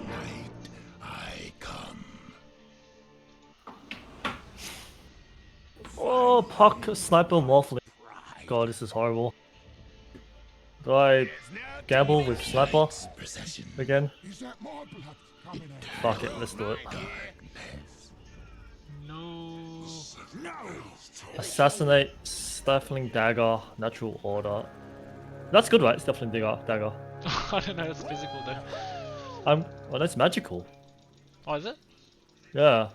Tonight I come. Oh, puck, sniper, morphling. God, this is horrible. Do I gamble with sniper Possession. again? Is that my blood coming out? Fuck it, let's do it. Darkness. No. No! Assassinate, stifling dagger, natural order. That's good, right? Stifling dagger. I don't know, it's physical though. Well, that's magical. Oh, is it? Yeah,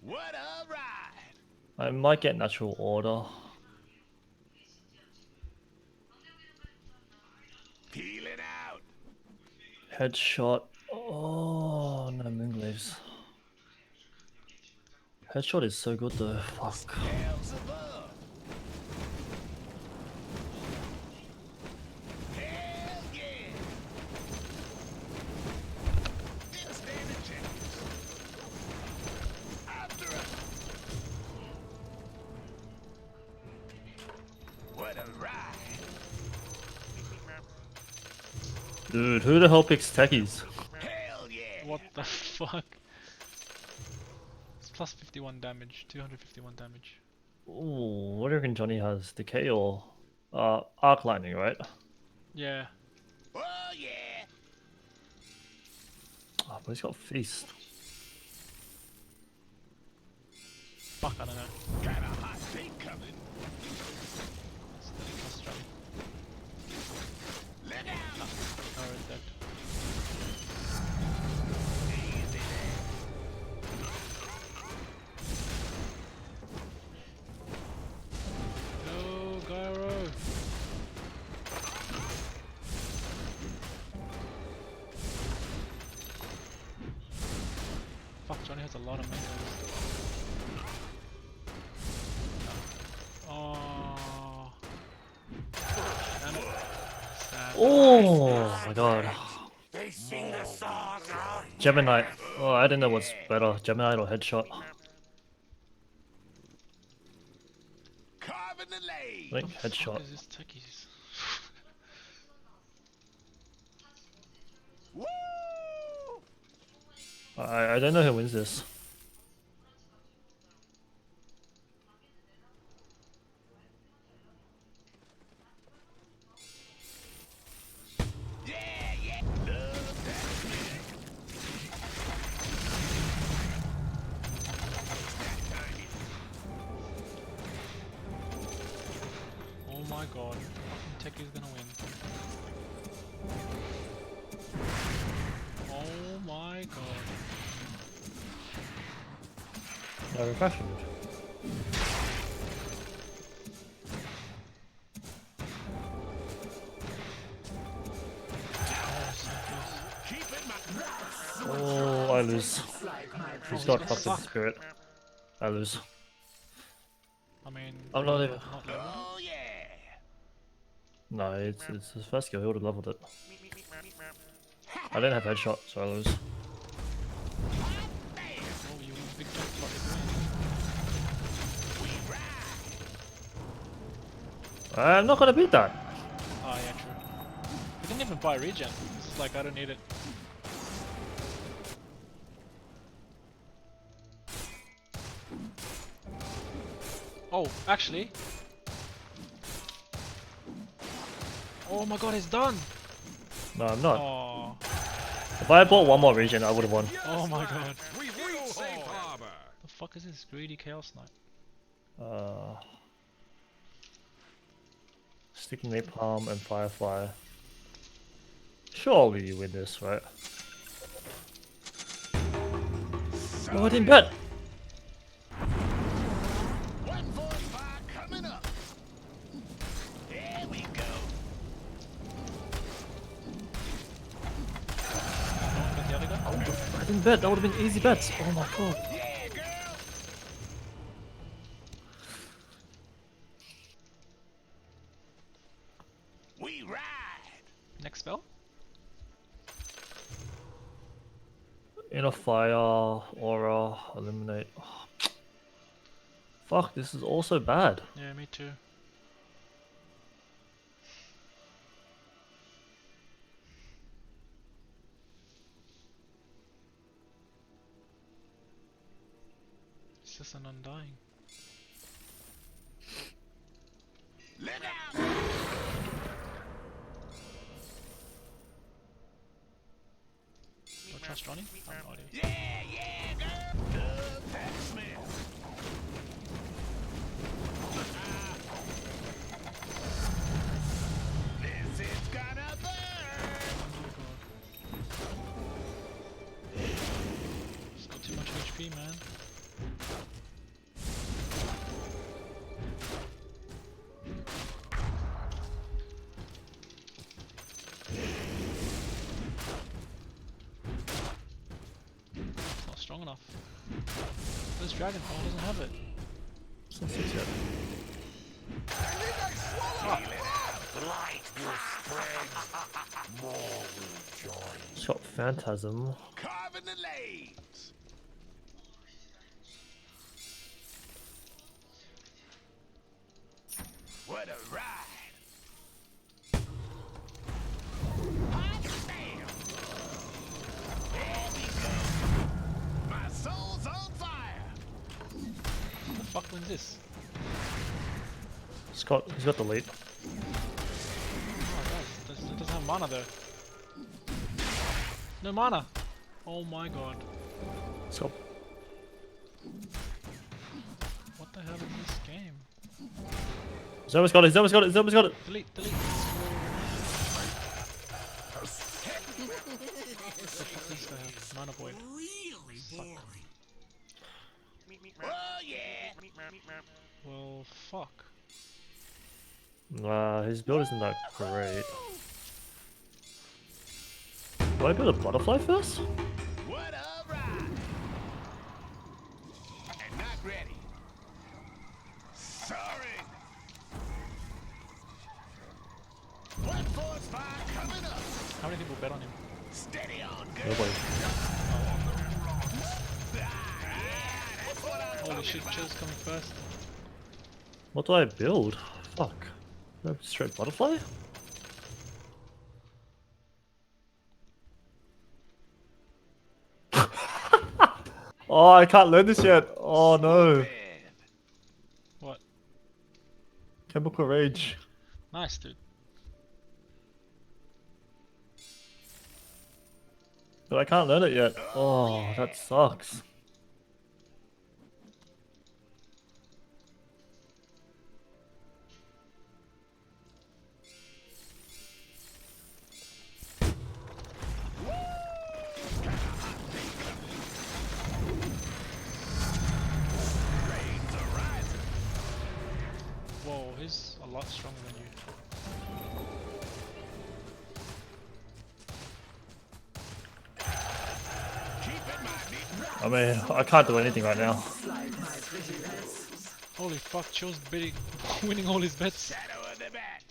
What a ride! I might get natural order. Peeling out. Headshot. Oh no, moonglaves. Headshot is so good though. Fuck. Hells above. Hell yeah. Still standing chance. After us. What a ride. Dude, who the hell picks techies? Hell yeah. What the fuck? It's plus 51 damage, 251 damage. Ooh, what do you reckon Johnny has? Decay or arc lightning, right? Yeah. Oh yeah. Oh, but he's got feast. Fuck, I don't know. Got a hot take coming. It's the plus strike. Look out. Oh, it's dead. Easy there. No, Gyro! Fuck, Johnny has a lot of mangoes. Oh. Damn it. Sad. Oh my god. They sing the saga! Gemini. Oh, I didn't know what's better, Gemini or headshot. Carving the lane. I think Fuck headshot. is this techies? Woo! I don't know who wins this. Yeah, yeah. Love that. Oh my god. Fucking techie's gonna win. Oh my god. No refreshing. Keeping my Oh, I lose. He's got fucking spirit. I lose. I mean, I'm not even. not leveled. Oh yeah. No, it's his first kill. He would have leveled it. I didn't have headshot, so I lose. Oh, you win big jump slot is win. I'm not gonna beat that. Oh yeah, true. We didn't even buy regen. It's like, I don't need it. Oh, actually. Oh my god, it's done! No, I'm not. Oh, If I bought one more region, I would have won. oh my god. We've reached safe harbor! The fuck is this? Greedy Chaos Knight. Sticking Napalm and Firefly. Surely you win this, right? Oh, I didn't bet! 145 coming up. There we go. Got the other guy? I didn't bet, that would have been easy bets. Oh my god. Yeah, girl. We ride. Next spell? Inner Fire, Aura, Eliminate. Oh. Fuck, this is also bad. Yeah, me too. just an undying. Look out! Do I trust Ronnie? I have no idea. Yeah, girl! Good that smell. This is gonna burn! He's got too much HP, man. It's not strong enough. This dragon power doesn't have it. It's not 6 yet. Light will spread. More will join. Shot Phantasm. Carving the lanes. What a ride. Hot damn. There we go. My soul's on fire. Who the fuck wins this? He's got the lead. Oh, it doesn't have mana though. No mana! Oh my god. Let's go. What the hell is this game? He's almost got it, he's almost got it, he's almost got it! Delete, delete! What does this guy have? Mana void. Really boring. Oh yeah. Well, fuck. Nah, his build isn't that great. Do I build a butterfly first? What a ride. And not ready. Sorry. One force fire coming up. How many people bet on him? Steady on, girl. Nobody. That's what I'm Holy shit, Chill's coming first. What do I build? Fuck. No, straight butterfly? Oh, I can't learn this yet. Oh no. What? Chemical Rage. Nice, dude. But I can't learn it yet. Oh, that sucks. Whoa, he's a lot stronger than you. I mean, I can't do anything right now. Holy fuck, Chill's bidding, winning all his bets. Shadow of the bat.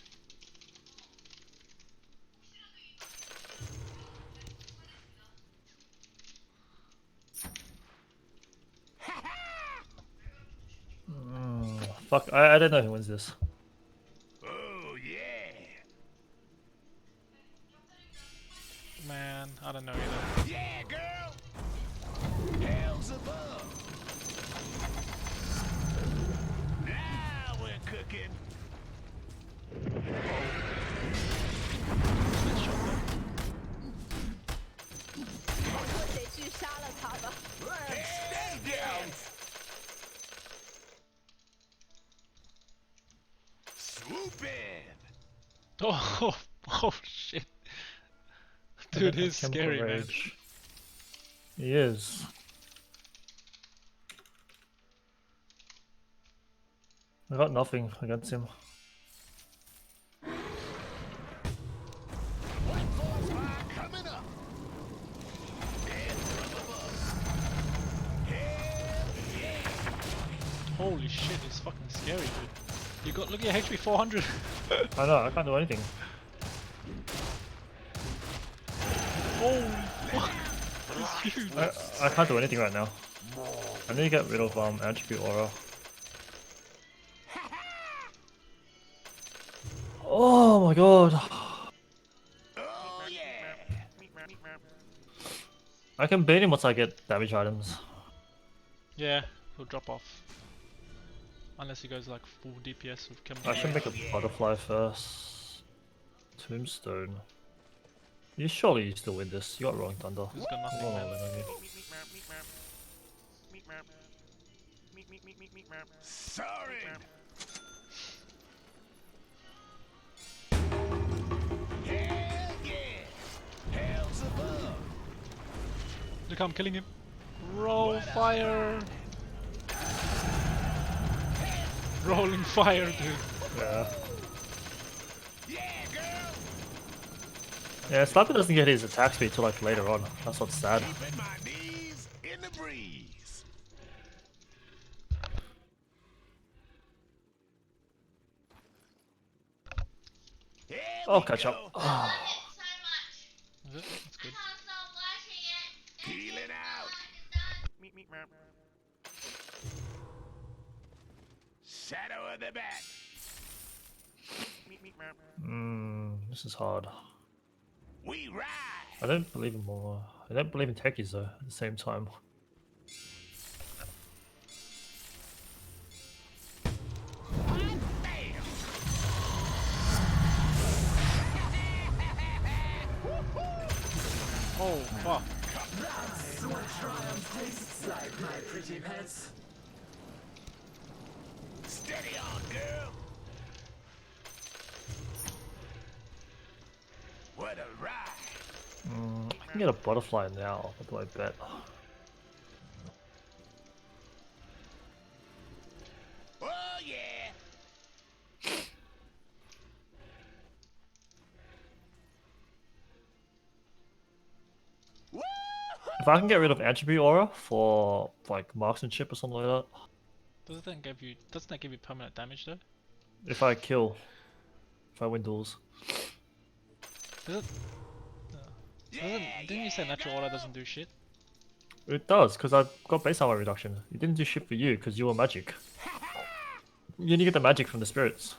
Fuck, I don't know who wins this. Oh yeah. Man, I don't know either. Yeah, girl. Hell's above. Now we're cooking. Let's shot them. 我得去杀了他吧。 Stay down. Swoop in. Oh, oh shit. Dude, he's Chemical scary, man. Rage. He is. I got nothing against him. One force fire coming up. Dead from above. Hell yeah. Holy shit, he's fucking scary, dude. You got, look at your HP 400. I know, I can't do anything. Holy fuck. He's huge. I can't do anything right now. I need to get rid of attribute aura. Oh my god. Oh yeah. I can beat him once I get damage items. Yeah, he'll drop off. Unless he goes like full DPS with I chemical. should make a butterfly first. Tombstone. You surely still win this. You got Rolling Thunder. He's got nothing, Oh, man. Sorry. Hell yeah. Hell's above. Look, I'm killing him. Roll fire! Rolling fire, dude. Yeah. Yeah, girl. Yeah, Sniper doesn't get his attack speed till like later on. That's what's sad. Keeping my knees in the breeze. Here I'll we catch go. up. Is it? That's good. Peeling out. Shadow of the bat. This is hard. We ride. I don't believe in more. I don't believe in techies though. At the same time. Bam. Oh, fuck. Steady on, girl. What a ride. I can get a butterfly now. What do I bet? Oh yeah. Woo! If I can get rid of attribute aura for like marksmanship or something like that. Doesn't that give you permanent damage though? If I kill. If I win duels. Does it? Didn't you say natural order doesn't do shit? It does, because I've got base armor reduction. It didn't do shit for you, because you were magic. You only get the magic from the spirits.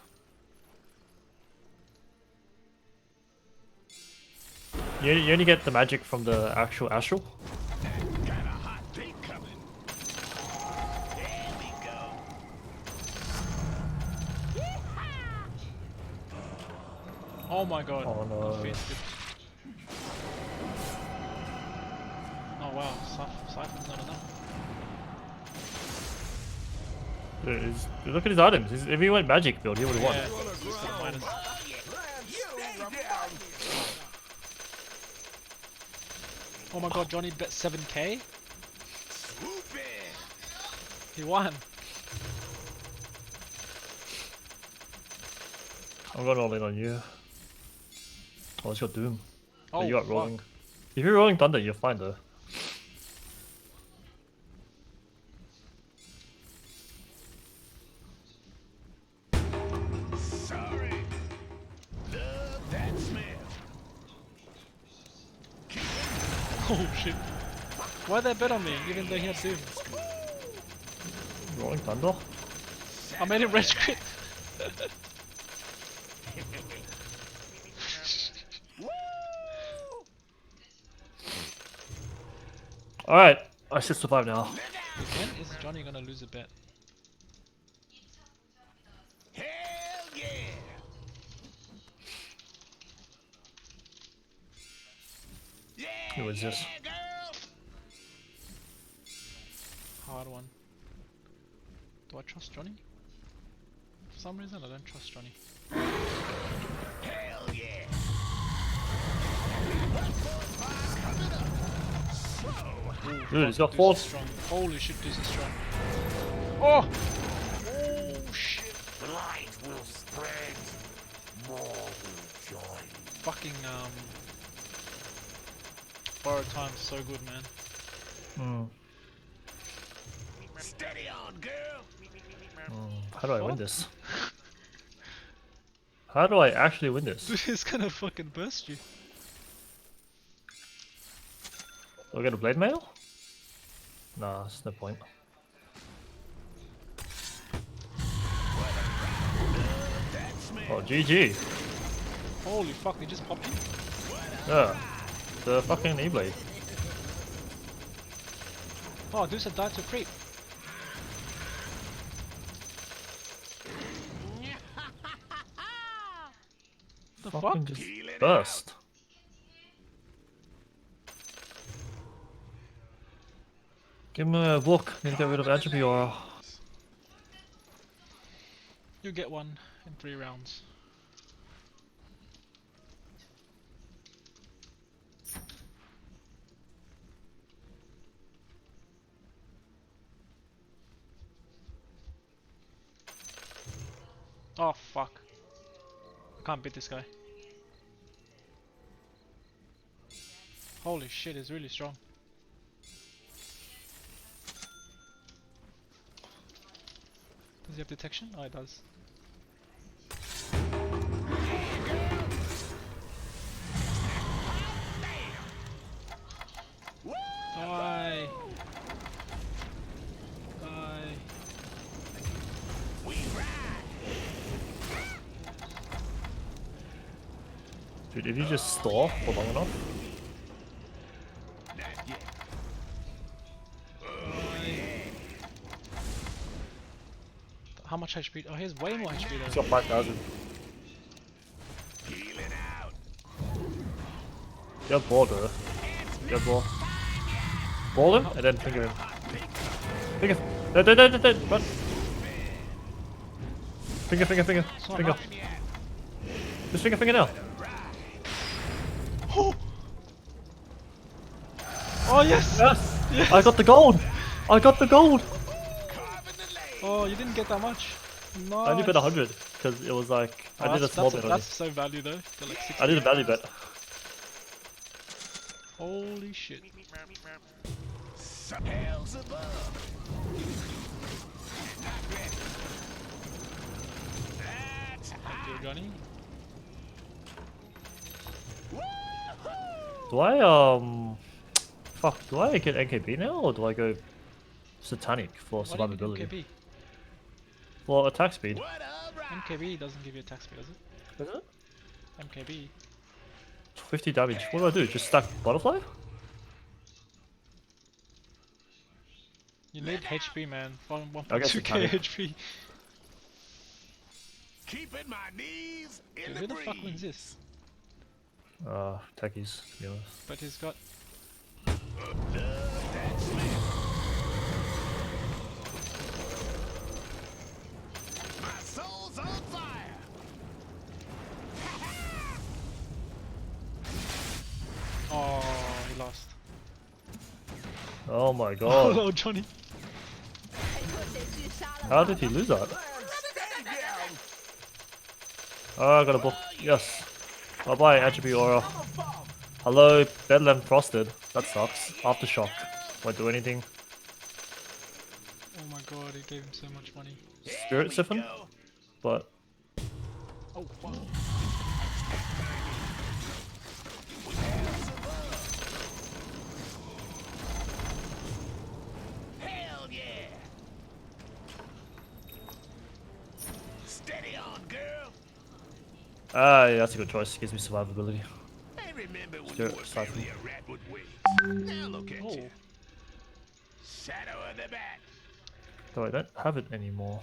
You only get the magic from the actual astral. Got a hot thing coming. There we go. Oh my god. Oh no. Defeat. Oh wow, Siphon's not enough. Look at his items. If he went magic build, he would have won. Yeah, he's got a minus. Oh my god, Johnny bet 7k? Swoop in. He won. I'm going all in on you. Oh, it's got Doom. Oh, you got fuck. rolling. If you're rolling Thunder, you're fine though. Sorry. Love that smell. Oh shit. Why'd they bet on me, even though he had Doom? Rolling Thunder? I made him rage quit. Alright, I should survive now. When is Johnny gonna lose a bet? Hell yeah. Yeah. Who is this? Yeah, girl. Hard one. Do I trust Johnny? For some reason I don't trust Johnny. Hell yeah. Dude, he's got Deuce four. is strong. Holy shit, Deuce is strong. Oh! Oh shit. The light will spread. More will join. Fucking borrowed time's so good, man. Steady on, girl. How do I win What? this? How do I actually win this? Dude, he's gonna fucking burst you. Do I get a blade mail? Nah, there's no point. Oh, GG. Holy fuck, they just popped in. Yeah. The fucking E-blade. Oh, Deuce had died to creep. The Fucking fuck? just burst. Give him a book. Need to get rid of entropy aura. You get one in 3 rounds. Oh fuck. I can't beat this guy. Holy shit, he's really strong. Does he have detection? Oh, he does. Die! Die! Dude, if you just stall for long enough. How much HP? Oh, he has way more HP He's though. got 5,000. Get ball, bro. Get ball. Ball him and then finger him. Finger. Run. Finger. Finger. Just finger now. Oh yes! Yes! Yes! I got the gold! I got the gold! Oh, you didn't get that much. Nice. I only bet 100 because it was like I did a small bet on That's it. so value though. They're like 60. I did a value bet. Holy shit. Hell's above. Thank you, Johnny. Do I fuck, do I get NKB now or do I go satanic for Why do you survivability? need MKB? For attack speed. MKB doesn't give you attack speed, does it? Is it? MKB. 50 damage. What do I do? Just stack butterfly? You need HP, man. I guess 1.2k it's HP. Keeping my knees in Dude, the who the fuck breeze. wins this? Techies, to be honest. But he's got. My soul's on fire. Oh, he lost. Oh my Oh god. no, Johnny. 被我这句杀了 How 他 did he 吧 lose that? Steady down. Oh, I got a book. Yes. Bye bye, attribute aura. Hello, Bedlam Frosted. That sucks. Aftershock. Won't do anything. Oh my god, he gave him so much money. Spirit Siphon? But Oh fuck. Hell yeah. Steady on, girl. yeah, that's a good choice. Gives me survivability. I remember when Spirit you were Siphon. barely a rat with wings. Now look at Oh. you. Shadow of the bat. Though I don't have it anymore.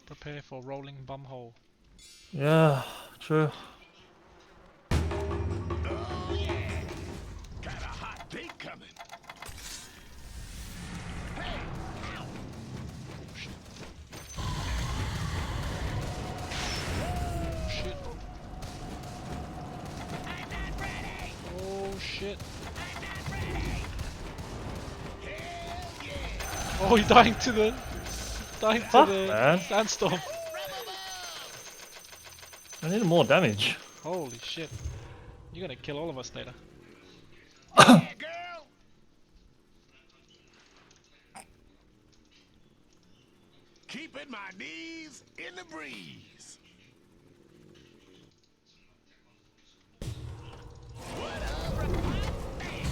Prepare for rolling bumhole. Yeah, true. Oh yeah. Got a hot date coming. Hey. Ow. Shit. I'm not ready. Oh shit. I'm not ready. Hell yeah. Oh, he's dying to the. Dying to Fuck, the man. sandstorm. From above. I need more damage. Holy shit. You're gonna kill all of us later. Yeah, girl. Keeping my knees in the breeze. What a bam.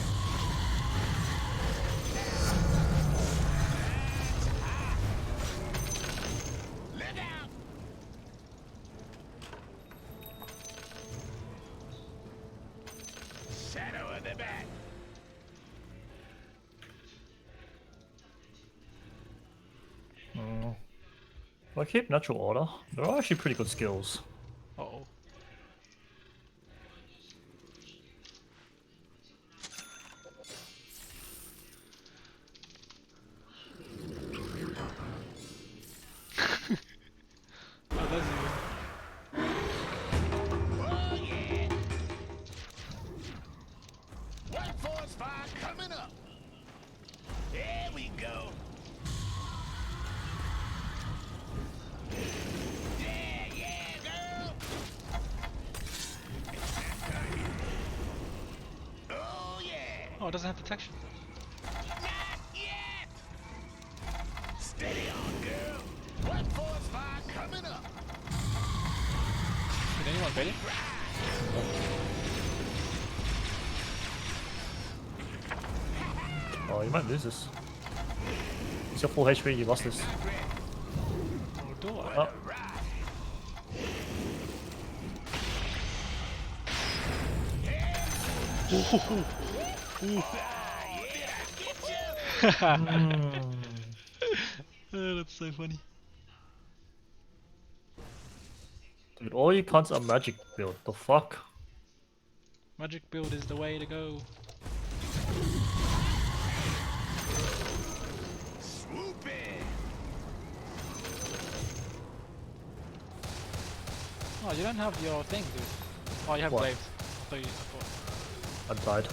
Look out. Shadow of the bat. I keep natural order. There are actually pretty good skills. Uh oh. Oh, that's even. Oh yeah! White force fire coming up. There we go. Yeah, girl. Oh yeah. Oh, it doesn't have detection. Not yet. Steady on, girl. White force fire coming up. Did anyone bait it? Oh, you might lose this. It's your full HP, you lost this. Or do I? Oh, Oh, that's so funny. dude, all you cunts are magic build. The fuck? Magic build is the way to go. Swoop in. Oh, you don't have your thing, dude. Oh, you have What? glaives. I thought. I died.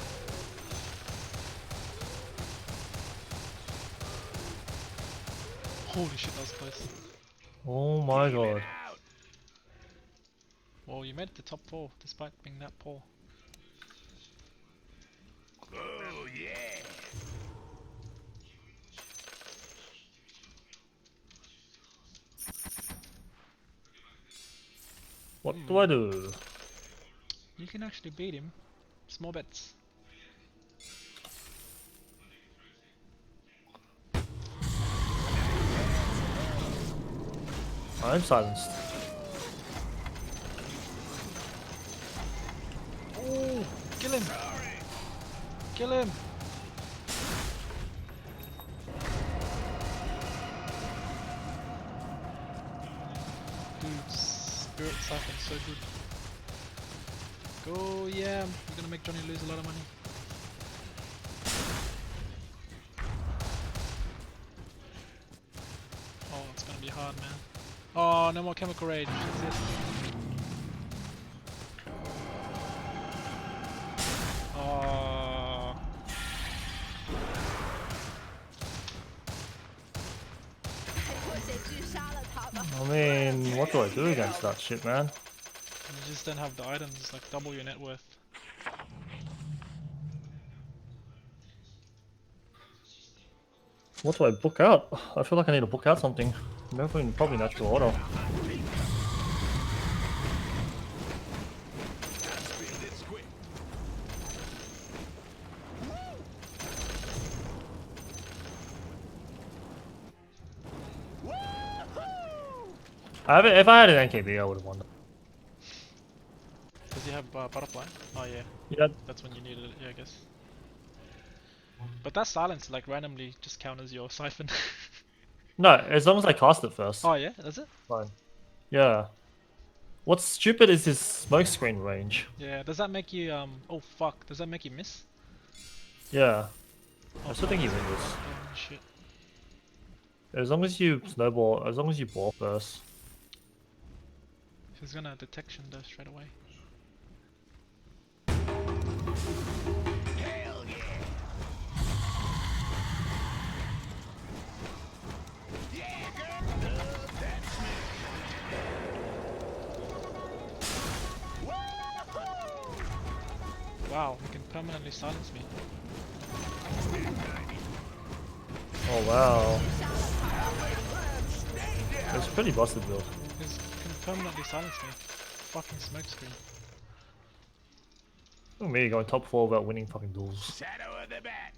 Holy shit, that was close. Oh my god. Out. Well, you made it to top 4 despite being that poor. Oh yeah. What do I do? You can actually beat him. Small bets. I'm silenced. Oh, kill him! Kill him! Dude, Spirit Siphon's so good. Go, yeah! You're gonna make Johnny lose a lot of money. Oh, it's gonna be hard, man. Oh, no more chemical rage. That's it. Oh.我得去杀了他吧。 I mean, what do I do against that shit, man? You just don't have the items, like double your net worth. What do I book out? I feel like I need to book out something. Maybe probably natural auto. If I had an NKB, I would have won. Does he have butterfly? Oh yeah, Yeah, that's when you needed it, yeah, I guess. But that silence like randomly just counters your siphon. no, as long as I cast it first. Oh yeah, that's it? Fine. Yeah. What's stupid is his smoke screen range. Yeah, does that make you oh fuck, does that make you miss? Yeah. Oh, I still think you win this. oh shit. As long as you snowball, as long as you ball first. He's gonna detection though straight away. Hell yeah. Yeah, girl. Love that smell. Woo-hoo! Wow, he can permanently silence me. Oh wow. It's pretty busted build. He can permanently silence me. Fucking smoke screen. Look at me going top 4 without winning fucking duels. Shadow of the bat.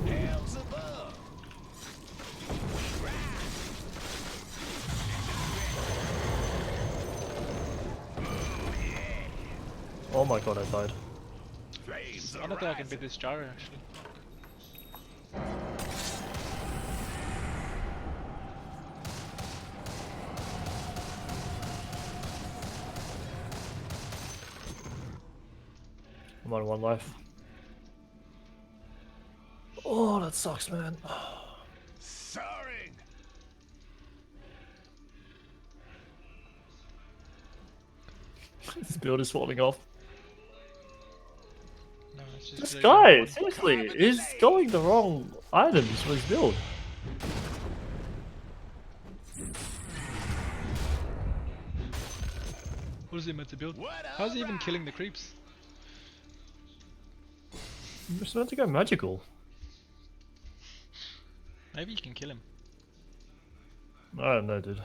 Hells above. Oh my god, I died. I don't think I can beat this gyro actually. I'm on 1 life. Oh, that sucks, man. Soaring. This build is falling off. No, it's just This really guy, hard. seriously, is going the wrong items for his build. What is he meant to build? What How's he even killing the creeps? I'm just meant to go magical. Maybe you can kill him. I don't know, dude.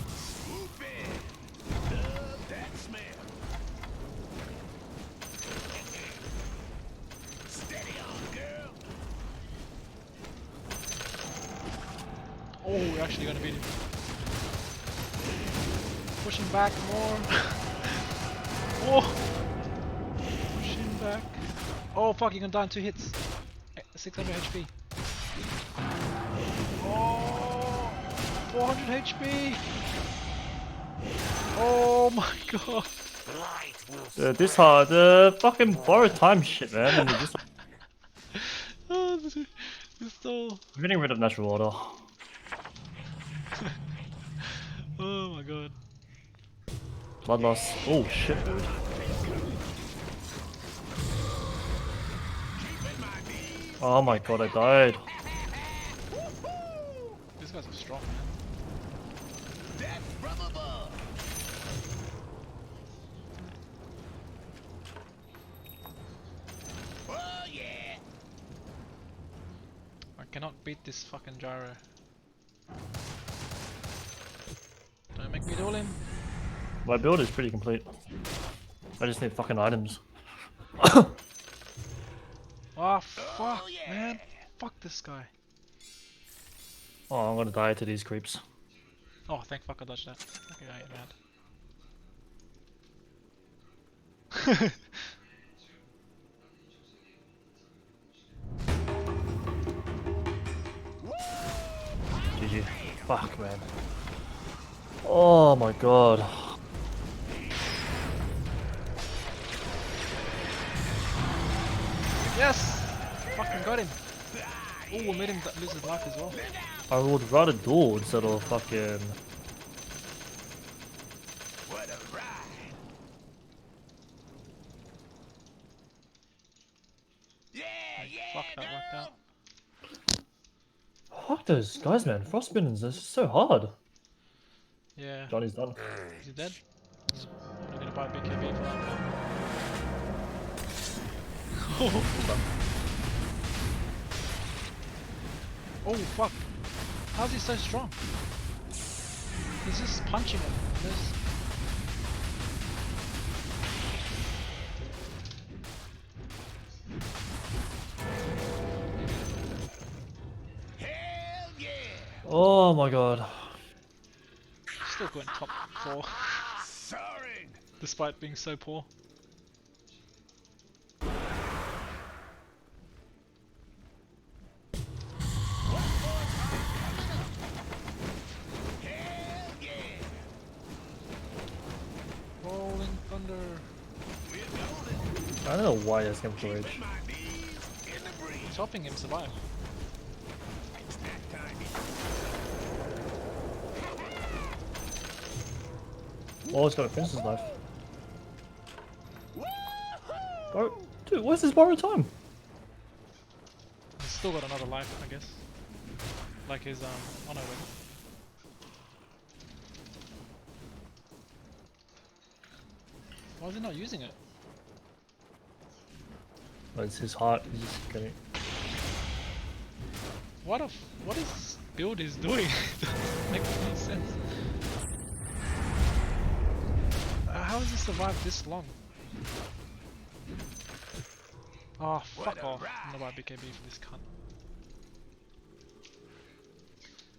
Swoop in. Love that smell. Steady on, girl. Oh, we're actually gonna beat him. Push him back more. Oh! Push him back. Oh fuck, you can die in 2 hits. 600 HP. Oh! 400 HP! Oh my god! This hard, fucking borrowed time shit, man. And just Oh, this stole. I'm getting rid of natural order. Oh my god. Blood loss. Oh shit, dude. Oh my god, I died. These guys are strong, man. Death from above. Oh yeah. I cannot beat this fucking gyro. Don't make me duel him. My build is pretty complete. I just need fucking items. Oh fuck, man. Fuck this guy. Oh, I'm gonna die to these creeps. Oh, thank fuck I dodged that. Okay, I get mad. GG. Fuck, man. Oh my god. Yes! Fucking got him. Oh, we made him lose his life as well. I would rather duel instead of fucking... What a ride. Yeah, yeah. Fuck, that worked out. Fuck those guys, man. Frostbinners, they're so hard. Yeah. Johnny's done. Is he dead? I'm gonna buy a BKB for that one. Oh fuck! How's he so strong? He's just punching him. Hell yeah. Oh my god. Still going top 4, Soaring. despite being so poor. Hell yeah. Rolling thunder. We're golden. I don't know why this came to rage. My knees in the breeze. It's helping him survive. It's that time. Oh, it's got a princess knife. Bro, dude, where's this borrowed time? He's still got another life, I guess. Like his oh no, wait. Why is he not using it? Oh, it's his heart. He's just getting. What is build is doing? Doesn't make any sense. How has he survived this long? Oh, fuck off. I'm gonna buy BKB for this cunt.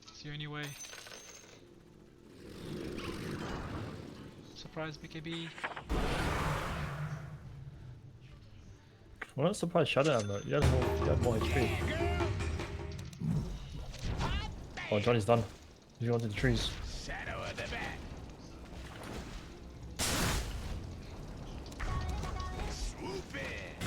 It's the only way. Surprise, BKB. I'm not surprised Shadow Ammo. You had more HP. Oh, Johnny's done. He's going to the trees. Shadow of the back. Swoop in.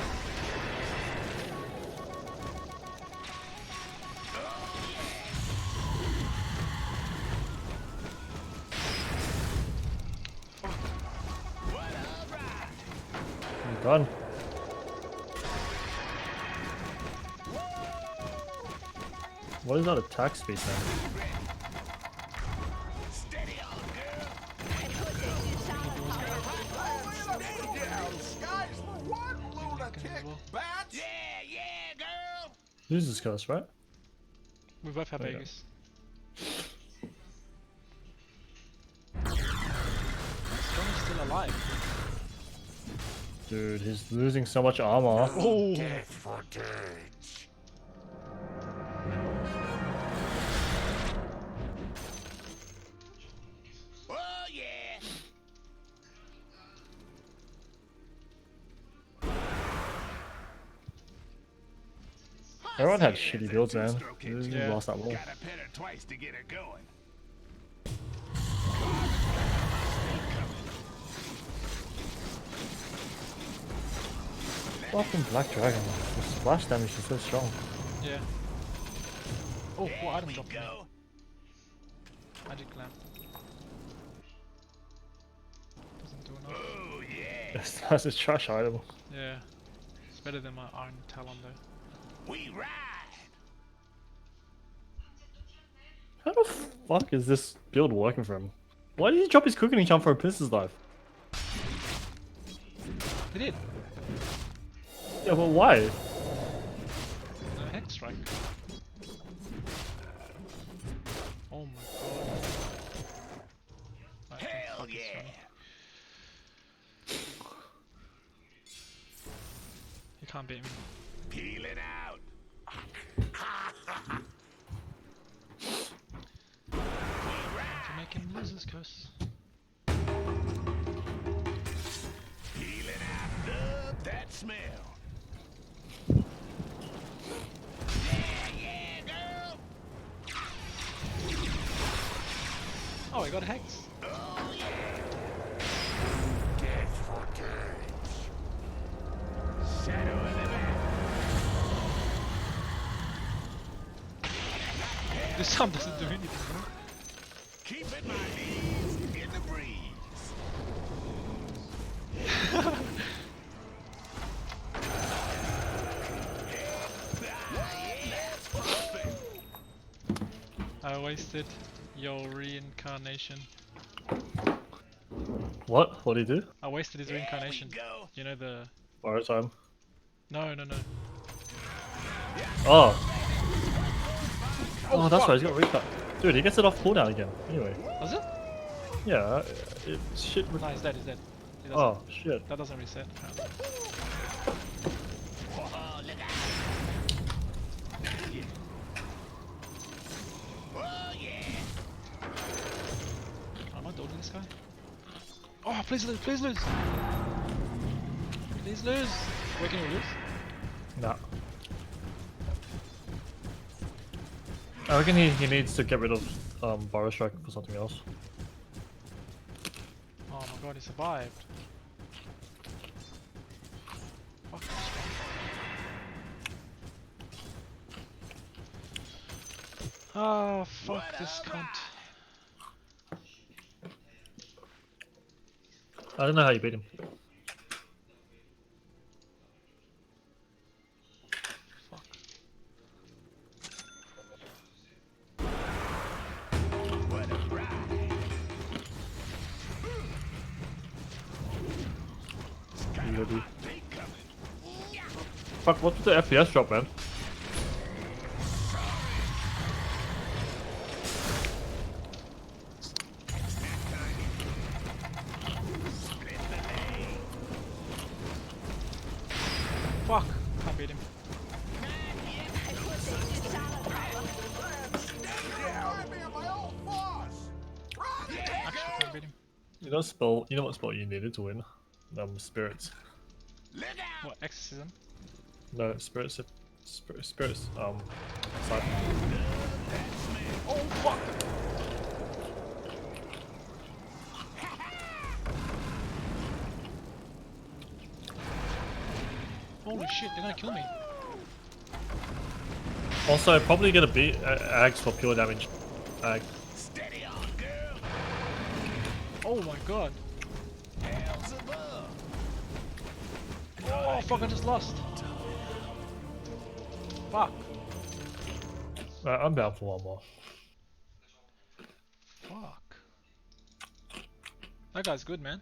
What a ride. He's done. What is that attack speed then? Steady on, girl. 还不得去杀了他吧？ Yeah, yeah, girl. Loses curse, right? We both have Oh, yeah. Vegas. Johnny's still alive. Dude, he's losing so much armor. Oh! Oh, yeah. Everyone had shitty builds, man. Two-stroke They engine. Yeah. lost that wall. Gotta pet her twice to get her going. Fucking Black Dragon. The splash damage is so strong. Yeah. Oh, what item We dropped me? go. Magic lamp. Doesn't do enough. Oh, yeah. That's a trash item. Yeah. It's better than my iron talon though. We ride. How the fuck is this build working for him? Why did he drop his cooking jump for a Princess Life? They did. Yeah, but why? No hex strike. Oh my god. Right, Hell fuck this yeah. one. You can't beat me. Peel it out. You're making losers curse. Peel it out. Love that smell. Yeah, yeah, girl. Oh, I got a hex. Oh, yeah. Shadow of the back. This time doesn't do anything, bro. Keeping my knees in the breeze. I wasted your reincarnation. What? What did he do? I wasted his There we reincarnation. go. You know the... Borrow time. No. Oh. Oh, that's fuck. right, he's got recut. Dude, he gets it off cooldown again. Anyway. Was it? Yeah, it shit. No, he's dead, he's dead. He doesn't- Oh, shit. That doesn't reset. apparently. Oh, look out. Oh, yeah. Am I dodging this guy? Oh, please lose, please lose! Please lose! Wait, can you lose? Nah. I reckon he needs to get rid of Borrow Strike for something else. Oh my god, he survived. Fuck this one. Oh, fuck this cunt. I don't know how you beat him. Fuck. What a ride. Bloody. They coming. Fuck, what's with the FPS drop, man? Fuck! Can't beat him. 还不得去杀了他吧？ Actually, can't beat him. You know what spell you needed to win? Spirits. Look out! What, exorcism? No, spirits. Spirits. Side. Oh fuck! Holy shit, they're gonna kill me. Also, probably gonna beat Ags for pure damage. Ag. Steady on, girl! Oh my god. Hells above! Oh fuck, I just lost. Fuck. I'm down for one more. Fuck. That guy's good, man.